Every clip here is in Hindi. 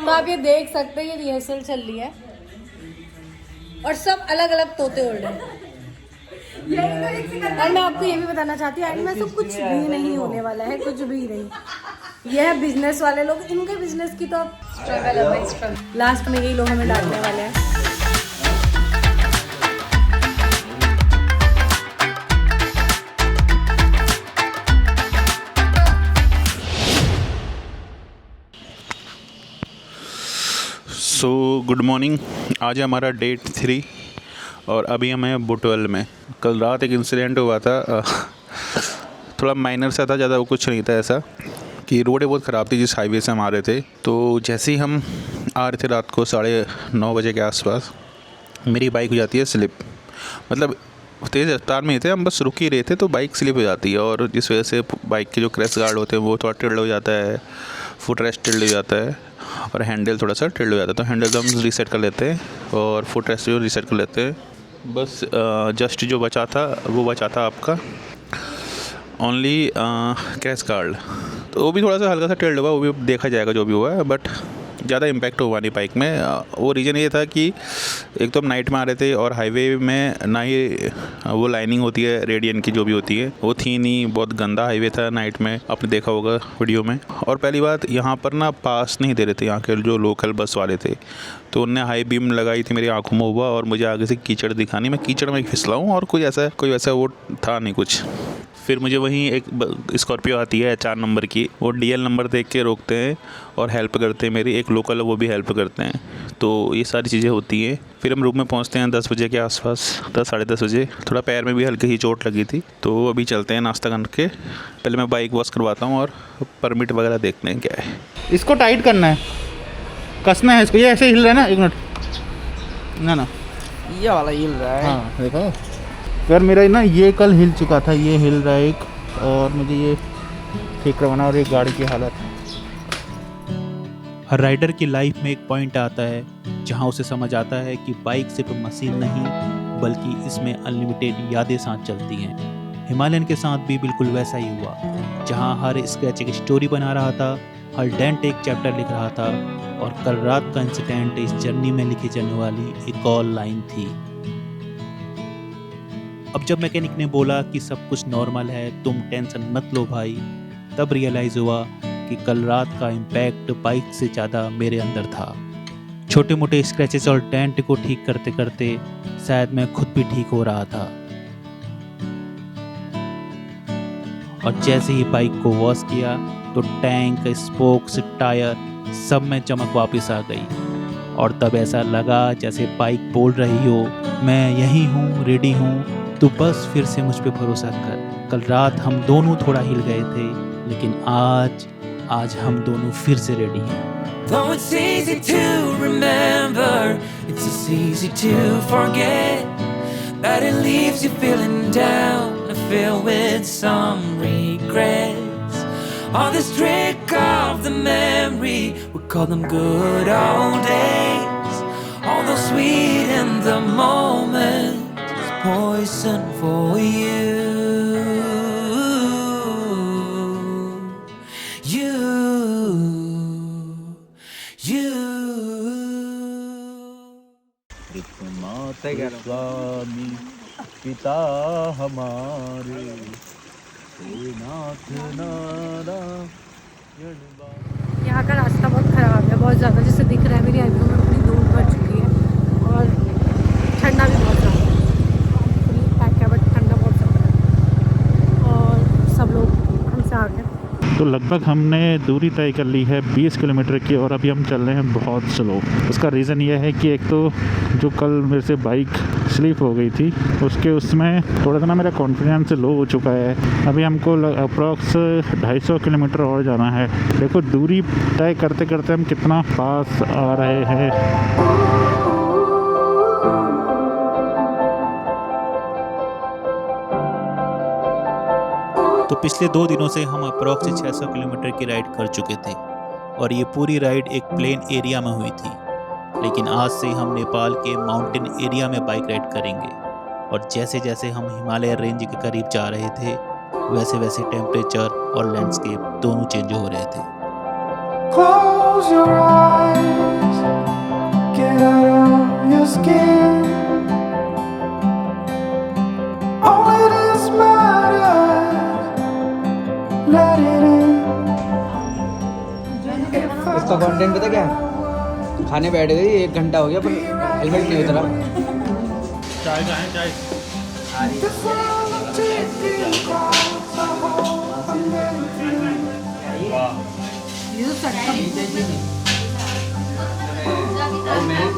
तो आप ये देख सकते हैं, ये रिहर्सल चल रही है और सब अलग अलग तोते उड़ रहे हैं। और मैं आपको ये भी बताना चाहती हूँ, एंड में तो कुछ भी नहीं होने वाला है, कुछ भी नहीं। ये है बिजनेस वाले लोग, इनके बिजनेस की तो स्ट्रगल लास्ट में यही लोग हमें डालने वाले हैं। So good morning. आज है हमारा डे 3 और अभी हम हैं बुटवल में। कल रात एक इंसिडेंट हुआ था, थोड़ा माइनर सा था, ज़्यादा वो कुछ नहीं था। ऐसा कि रोडें बहुत ख़राब थी जिस हाईवे से हम आ रहे थे। तो जैसे ही हम आ रहे थे रात को 9:30 बजे के आसपास, मेरी बाइक हो जाती है स्लिप। मतलब तेज़ रफ्तार में ही थे हम, बस रुक ही रहे थे तो बाइक स्लिप हो जाती है, और जिस वजह से बाइक के जो क्रैश गार्ड होते हैं वो थोड़ा टिल्ड हो जाता है, फुट रेस्ट टिल्ड हो जाता है और हैंडल थोड़ा सा टिल्ड हो जाता है। तो हैंडल तो हम रीसेट कर लेते हैं और फुट रेस्ट जो रीसेट कर लेते हैं। बस जस्ट जो बचा था वो बचा था आपका ओनली क्रैश गार्ड। तो वो भी थोड़ा सा हल्का सा टिल्ड हुआ, वो भी देखा जाएगा जो भी हुआ है, बट ज़्यादा इम्पैक्ट हुआ नहीं बाइक में। वो रीज़न ये था कि एक तो हम नाइट में आ रहे थे और हाईवे में ना ही वो लाइनिंग होती है रेडियन की जो भी होती है वो थी नहीं, बहुत गंदा हाईवे था नाइट में, आपने देखा होगा वीडियो में। और पहली बात, यहाँ पर ना पास नहीं दे रहे थे यहाँ के जो लोकल बस वाले थे, तो उनने हाई बीम लगाई थी, मेरी आंखों में हुआ और मुझे आगे से कीचड़ दिखानी, मैं कीचड़ में फिसला हूँ और कोई वैसा वो था नहीं कुछ। फिर मुझे वहीं एक स्कॉर्पियो आती है 4 नंबर की, वो DL नंबर देख के रोकते हैं और हेल्प करते हैं। मेरी एक लोकल है वो भी हेल्प करते हैं। तो ये सारी चीज़ें होती हैं। फिर हम रूम में पहुंचते हैं 10 बजे के आसपास, 10 साढ़े 10 बजे। थोड़ा पैर में भी हल्की ही चोट लगी थी, तो अभी चलते हैं नाश्ता करके। पहले मैं बाइक वॉश करवाता हूँ और परमिट वगैरह देखते हैं क्या है। इसको टाइट करना है, कसना है इसको। ये ऐसे हिल रहा है ना, 1 मिनट ना ये वाला हिल रहा है। हाँ देखो यार, मेरा ना ये कल हिल चुका था, ये हिल रहा है एक, और मुझे ये ठीक करवाना। और एक गाड़ी की हालत, हर राइडर की लाइफ में एक पॉइंट आता है जहां उसे समझ आता है कि बाइक सिर्फ मशीन नहीं बल्कि इसमें अनलिमिटेड यादें साथ चलती हैं। हिमालयन के साथ भी बिल्कुल वैसा ही हुआ, जहां हर स्क्रैच एक स्टोरी बना रहा था, हर डेंट एक चैप्टर लिख रहा था, और कल रात का इंसिडेंट इस जर्नी में लिखी जाने वाली एक और लाइन थी। अब जब मैकेनिक ने बोला कि सब कुछ नॉर्मल है, तुम टेंशन मत लो भाई, तब रियलाइज हुआ कि कल रात का इम्पैक्ट बाइक से ज़्यादा मेरे अंदर था। छोटे मोटे स्क्रैचेस और डेंट को ठीक करते करते शायद मैं खुद भी ठीक हो रहा था। और जैसे ही बाइक को वॉश किया तो टैंक, स्पोक्स, टायर सब में चमक वापस आ गई, और तब ऐसा लगा जैसे बाइक बोल रही हो, मैं यहीं हूँ, रेडी हूँ, तो बस फिर से मुझ पे भरोसा कर। कल रात हम दोनों थोड़ा हिल गए थे, लेकिन आज हम दोनों फिर से रेडी हैं। Though it's easy to remember, it's as easy to forget that it leaves you feeling down and filled with some regrets. All this trick of the memory, we call them good old days. Although sweet in the moment, it's poison for you. स्वामी पिता हमारे, नाथ नारायण। यहाँ का रास्ता बहुत ख़राब है, बहुत ज़्यादा, जिससे दिख रहा है मेरी आईब्रो में पूरी धूल भर चुकी है, और ठंडा भी बहुत ज़्यादा है। फुल पैक है बट ठंडा बहुत ज़्यादा है, और सब लोग हमसे आगे। तो लगभग हमने दूरी तय कर ली है 20 किलोमीटर की, और अभी हम चल रहे हैं बहुत स्लो। उसका रीज़न ये है कि एक तो जो कल मेरे से बाइक स्लिप हो गई थी, उसमें थोड़ा सा ना मेरा कॉन्फिडेंस लो हो चुका है। अभी हमको अप्रॉक्स 250 किलोमीटर और जाना है। देखो दूरी तय करते करते हम कितना पास आ रहे हैं। तो पिछले 2 दिनों से हम अप्रॉक्स 600 किलोमीटर की राइड कर चुके थे, और ये पूरी राइड एक प्लेन एरिया में हुई थी। लेकिन आज से हम नेपाल के माउंटेन एरिया में बाइक राइड करेंगे, और जैसे जैसे हम हिमालय रेंज के करीब जा रहे थे वैसे वैसे टेम्परेचर और लैंडस्केप दोनों चेंज हो रहे थे। close your eyes, get out of your skin. All it is matters, let it in. इसका कंटेंट पता क्या है? खाने बैठ गई 1 घंटा हो गया पर हेलमेट नहीं उतरा। चाय का है चाय।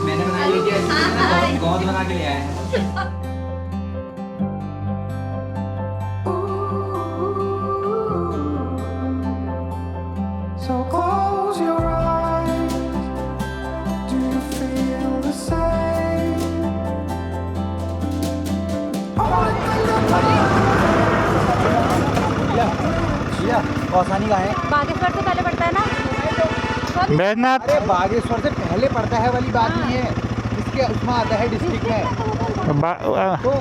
मैंने बनाई है बहुत बना के ले आए हैं। So close your eyes. Do you feel the same? Kausani का है? बागेश्वर से पहले पड़ता है ना? बैजनाथ। अरे बागेश्वर से पहले पड़ता है वाली बात नहीं है, इसके उसमें आता है डिस्ट्रिक्ट में। तो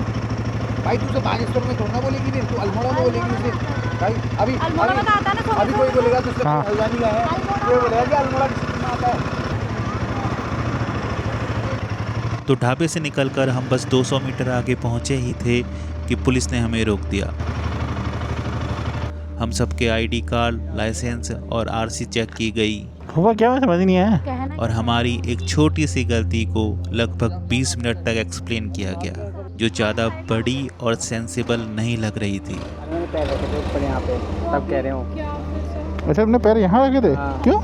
भाई तू तो बागेश्वर में थोड़ा बोलेगी, फिर तू अल्मोड़ा में बोलेगी उसे। भाई अभी अल्मोड़ा में आता है ना, अभी कोई बोलेगा तो उसका हाँ। हल्द्वानी का है, कोई बोलेगा कि अल्मोड़ा डिस्ट्रिक्ट में आता है। तो ढाबे से निकलकर हम बस 200 मीटर आगे पहुंचे ही थे कि पुलिस ने हमें रोक दिया। हम सबके आईडी कार्ड, लाइसेंस और आरसी चेक की गई हुआ क्या समझ नहीं आया। और हमारी एक छोटी सी गलती को लगभग 20 मिनट तक एक्सप्लेन किया गया, जो ज़्यादा बड़ी और सेंसिबल नहीं लग रही थी। पहले के ऊपर यहाँ पे तब कह रहे हो। अच्छा अपने पैर यहाँ रखे थे? हाँ। क्यों?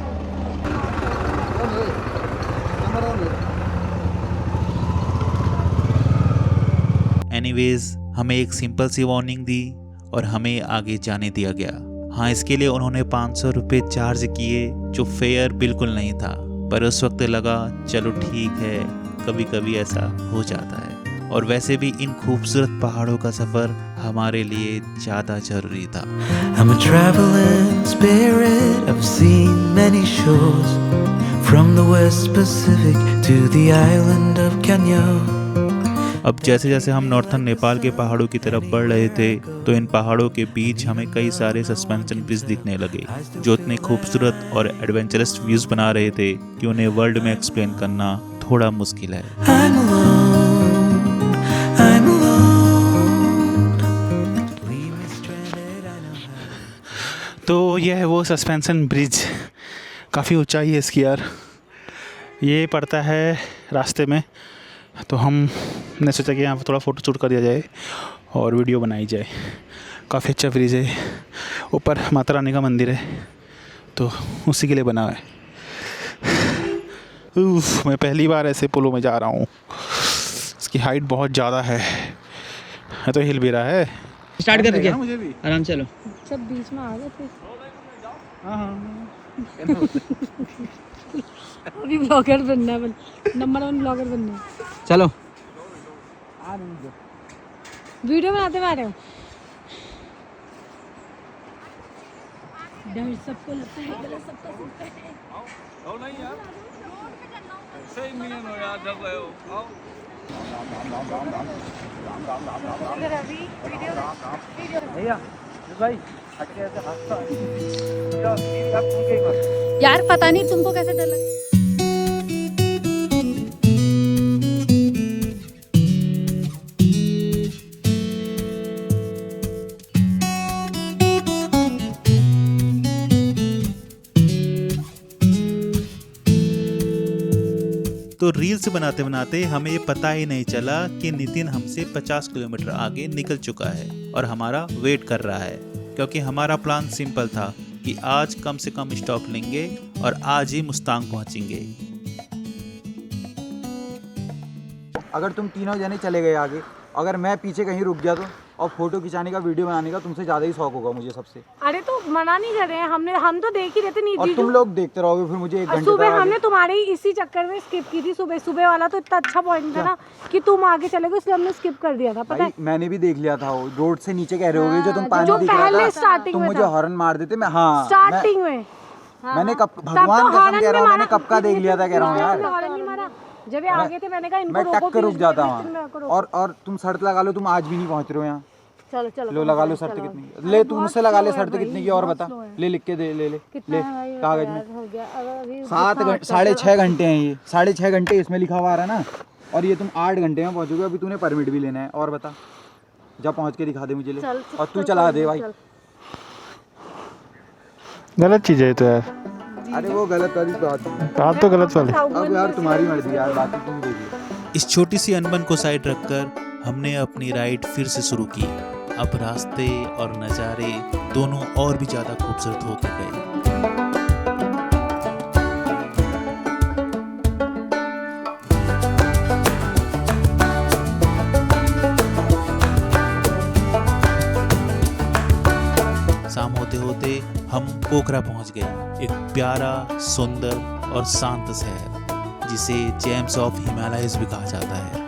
एनीवेज हमें एक सिंपल सी वार्निंग दी और हमें आगे जाने दिया गया। हाँ, इसके लिए उन्होंने 500 रुपये चार्ज किए, जो फेयर बिल्कुल नहीं था, पर उस वक्त लगा चलो ठीक है, कभी कभी ऐसा हो जाता है। और वैसे भी इन खूबसूरत पहाड़ों का सफ़र हमारे लिए ज़्यादा ज़रूरी था। I'm a traveling spirit, I've seen many shores, from the West Pacific to the island of Kenya. अब जैसे जैसे हम नॉर्थन नेपाल के पहाड़ों की तरफ बढ़ रहे थे, तो इन पहाड़ों के बीच हमें कई सारे सस्पेंशन ब्रिज दिखने लगे, जो इतने खूबसूरत और एडवेंचरस व्यूज़ बना रहे थे कि उन्हें वर्ल्ड में एक्सप्लेन करना थोड़ा मुश्किल है। I'm alone, I'm alone. Leave me stranded, I know how. तो यह है वो सस्पेंशन ब्रिज, काफ़ी ऊंचाई है इसकी यार। ये पड़ता है रास्ते में, तो हमने सोचा कि यहाँ पर थोड़ा फ़ोटो शूट कर दिया जाए और वीडियो बनाई जाए। काफ़ी अच्छा ब्रिज है, ऊपर माता रानी का मंदिर है, तो उसी के लिए बना है। मैं पहली बार ऐसे पुलों में जा रहा हूँ, इसकी हाइट बहुत ज़्यादा है, तो हिल भी रहा है। स्टार्ट कर दिया मुझे भी आराम से चलो। सब बीच में आ गए थे। अभी ब्लॉगर बनना है, नंबर 1 ब्लॉगर बनना है। चलो वीडियो बनाते हुए आ रहे हो। डर सबको लगता है, गलत सबको सुनता है। भैया भाई यार पता नहीं तुमको कैसे डर लगा। तो रील्स बनाते बनाते हमें ये पता ही नहीं चला कि नितिन हमसे 50 किलोमीटर आगे निकल चुका है और हमारा वेट कर रहा है, क्योंकि हमारा प्लान सिंपल था कि आज कम से कम स्टॉप लेंगे और आज ही मुस्तांग पहुंचेंगे। अगर तुम तीनों जने चले गए आगे, अगर मैं पीछे कहीं रुक गया तो, और फोटो खिंचाने का, वीडियो बनाने का तुमसे ज़्यादा ही शौक होगा मुझे सबसे। अरे तो मना नहीं कर रहे हैं, हम तो देख ही रहे थे नीचे। और तुम लोग देखते रहोगे फिर मुझे 1 घंटे सुबह तक हमने तुम्हारे इसी चक्कर में स्किप की थी। सुबह वाला तो इतना अच्छा पॉइंट था ना कि तुम आगे चले गए, इसलिए हमने स्किप कर दिया था। पता है मैंने भी देख लिया था, वो रोड से नीचे कह रहे होगे जो तुम पानी जो दिख रहा पहले था, स्टार्टिंग तुम में मुझे था। हॉर्न मार देते। मैं हाँ स्टार्टिंग में मैंने कब भगवान कसम कह रहा हूँ, मैंने कब का देख लिया था, कह रहा हूँ यार। जब आगे थे मैंने कहा इनको मैं रोको, टक्कर रुक please, जाता please, वहाँ। मेरे को रोको। और तुम शर्त लगा लो, तुम आज भी नहीं पहुँच रहे हो यहाँ। चलो चलो लो लगा लो शर्त कितनी, ले तू मुझसे लगा ले शर्त कितनी की और बता, ले लिख के दे, ले ले ले कागज में। हो गया अब अभी 7 घंटे 6.5 घंटे हैं ये, 6.5 घंटे इसमें लिखा हुआ आ रहा है ना, और ये तुम 8 घंटे में पहुंचोगे। अभी तूने परमिट भी लेना है, और बता जब पहुंच के दिखा दे मुझे, ले और तू चला दे भाई। गलत चीज़ है तो यार, अरे वो गलत वाली बात तो गलत वाली। अब यार तुम्हारी मर्जी यार, बात तुम देखिए। इस छोटी सी अनबन को साइड रखकर हमने अपनी राइड फिर से शुरू की। अब रास्ते और नज़ारे दोनों और भी ज़्यादा खूबसूरत होते गए। शाम होते होते हम पोखरा पहुंच गए, एक प्यारा, सुंदर और शांत शहर जिसे जेम्स ऑफ हिमालयस भी कहा जाता है।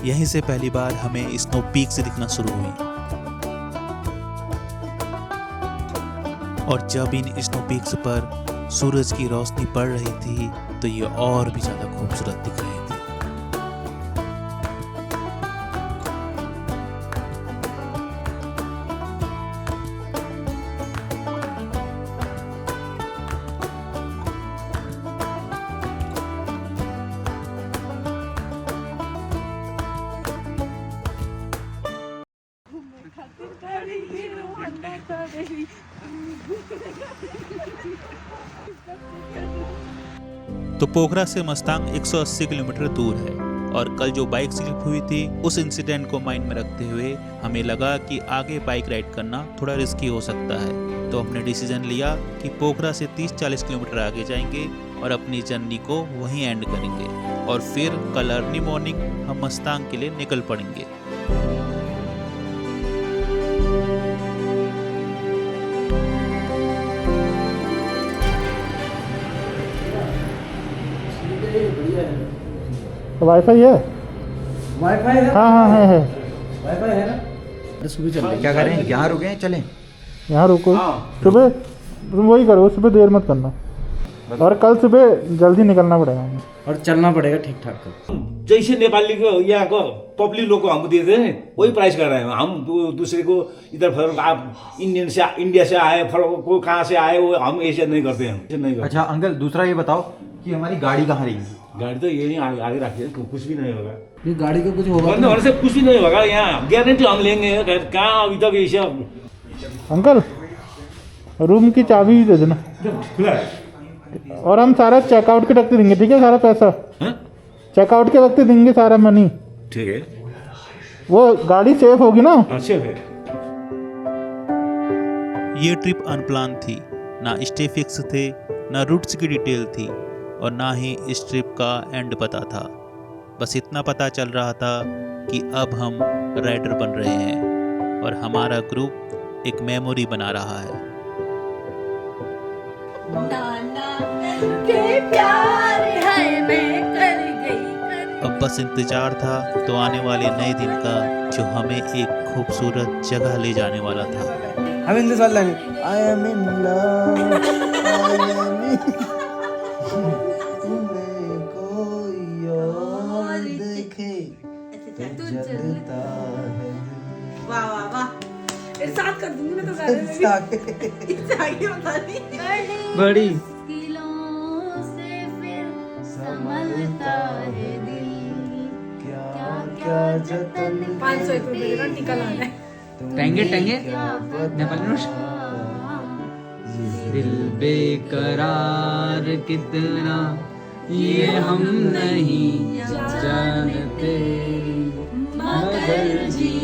यहीं से पहली बार हमें स्नो पीक से दिखना शुरू हुई, और जब इन स्नो पीक्स पर सूरज की रोशनी पड़ रही थी तो ये और भी ज्यादा खूबसूरत दिख रहे थे। तो पोखरा से मस्तांग 180 किलोमीटर दूर है, और कल जो बाइक स्लिप हुई थी उस इंसिडेंट को माइंड में रखते हुए हमें लगा कि आगे बाइक राइड करना थोड़ा रिस्की हो सकता है। तो हमने डिसीजन लिया कि पोखरा से 30-40 किलोमीटर आगे जाएंगे और अपनी जर्नी को वहीं एंड करेंगे, और फिर कल अर्ली मॉर्निंग हम मस्तांग के लिए निकल पड़ेंगे। वाईफाई है? वाईफाई है? हाँ है। वाईफाई है ना? सुबह चल रहे क्या करें, यहाँ रुके चलें? यहाँ रुको, सुबह तुम वही करो, सुबह देर मत करना, और कल सुबह जल्दी निकलना पड़ेगा हमें, और चलना पड़ेगा ठीक ठाक। जैसे नेपाली को यहाँ को पब्लिक लोग को हमको देते हैं वही प्राइस कर रहे हैं हम। दूसरे को इधर आप इंडिया से आए, कोई कहाँ से आए, वो हम ऐसे नहीं करते हैं। अच्छा अंकल, दूसरा ये बताओ कि हमारी गाड़ी कहाँ रहेगी? गाड़ी तो ये नहीं आगे रखिए, कुछ भी नहीं होगा। ये गाड़ी का कुछ होगा बंद होने से कुछ भी नहीं होगा, यहाँ गारंटी हम लेंगे। कहाँ अभी तक ऐसे अंकल रूम की चाबी दे देना, खुला है, और हम सारा चेकआउट के वक्त देंगे, ठीक है? सारा पैसा चेकआउट के वक्त देंगे, सारा मनी, ठीक है? वो गाड़ी सेफ होगी ना? सेफ है। ये ट्रिप अनप्लान थी, ना स्टे फिक्स थे, ना रूट्स की डिटेल थी, और ना ही इस ट्रिप का एंड पता था। बस इतना पता चल रहा था कि अब हम राइडर बन रहे हैं और हमारा ग्रुप एक मेमोरी बना रहा है। अब बस इंतजार था तो आने वाले नए दिन का, जो हमें एक खूबसूरत जगह ले जाने वाला था। हम इन साल लगे I am in love, I am in तुम्हें कोई और देखे तो जलता है। वाह वाह वाह, इरशाद कर दूंगी मैं तो गाने में भी। इससे आगे बता नहीं। बड़ी से फिर संभलता है दिल, क्या क्या जतन 501 रुपए का टिका लाना है। टंगे नेपाली नोट। दिल बेकरार कितना ये हम नहीं जानते, मगर जी